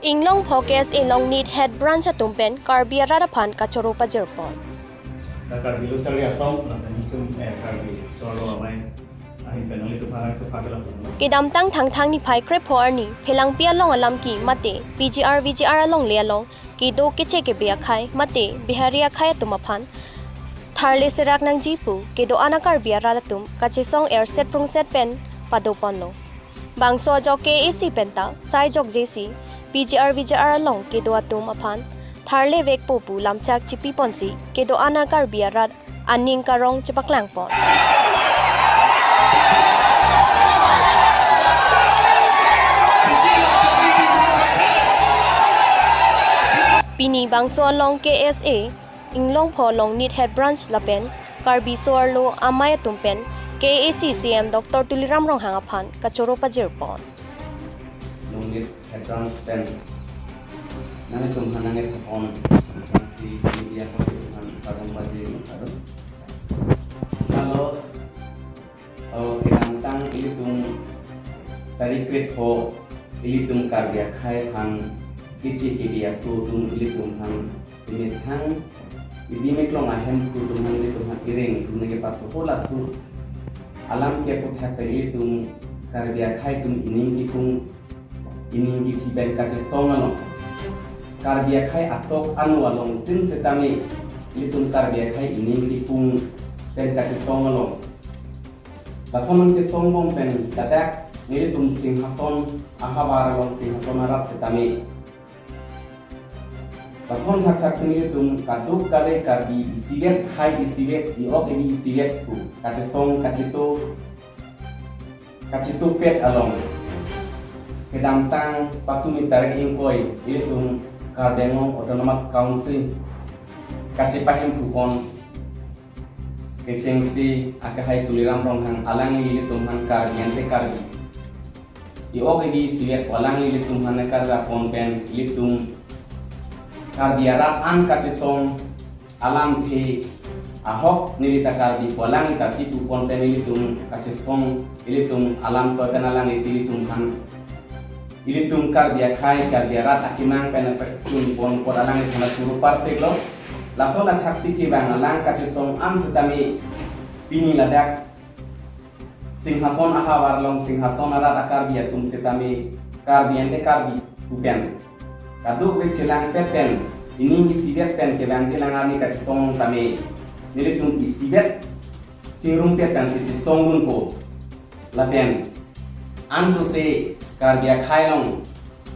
Inglong Pokes Ilong Need Head Branch Tumpen Karbia Radapan Kachoro Pajerpon. Karbi lu cari asam, nanti itu karbi soal apa ahin penali itu parang itu pakai lah. Kidamtang thang ni pai krep horni phelang pia long alam ki mate VGR along le along kido kiche ke bia khai mate biharia khai tumaphan tharle serak nang jipu kido anakar bia radatum kachesong air set prung set pen padoponno bangso joke AC penta sai jok JC VGR along kido atum aphan tharle vek popu lamchak chipi ponsi kido anakar bia rad aning karong chepaklang pon. Pini bangso along KSA Inglong Pho Long Need Head Branch Lapen Karbi Soarlo Amaya Tumpen KAC CM Dr. Tuliram Rong Hangaphan Kachoro Pajerpon. Long Need Head Branch Pen Nane Tumhanange Pon si media Pon Padang Bajir Padang. Kalau Kedantang ini dari Kretho ini karya khai hang kici dia sutum itu hang ini hang ini meklong ahem kutum hang itu hang iring itu nege pas hola su alam ke put hakari itu karya khai tum ini itu ben kace songano karya khai atok anu along tin setami itu karya khai ini itu ben kace songano basonan ke songbong ben dadak ini tum singhason ahabar along singhason arab setami Pason hak sendiri tum kaduk kade kadi isiret hai isiret diok ini isiret tu kate song kacito pet along kedamtang patu mitar ingkoi ini tum Kardengo Autonomous Council kace pahem kupon kecengsi akahai tuliram ronghang alang ini tum han kar yente karbi diok ini isiret alang ini tum han karga ponpen ini tum karbiarat an kacesong alam pe ahok nilita karbi polang tapi tu konten ilitum kacesong ilitum alam to kenalang ilitum han ilitum karbia khai karbiarat akimang penepun pon podalang itana suru partek lo laso la taksi ki bang alang kacesong am setami pini ladak singhason ahawar long singhason arat karbia tum setami karbiente karbi bukan kaduk celang peten ini isibet pen ke bang celang ani kat song tame nilitum isibet cirum peten si songun ko lapen anso se kargia khailong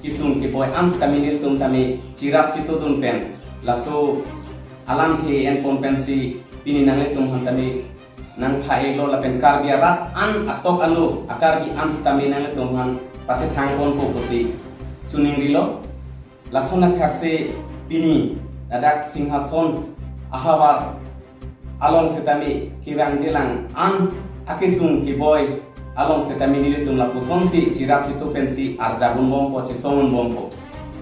kisum ke boy ans tame nilitum tame cirap citotun pen laso alam ke en kompensi pini nangletum hantame nang phae lo lapen kargia rat an atok alo akarbi ans tame nangletum han pache thangpon ko kosi chuning rilo lasona thakse pini dadak singhason ahabar along setami kirang jelang an akisung kiboy along setami nilitum la pusonsi cirap situ pensi arjagun bompo cisongun bompo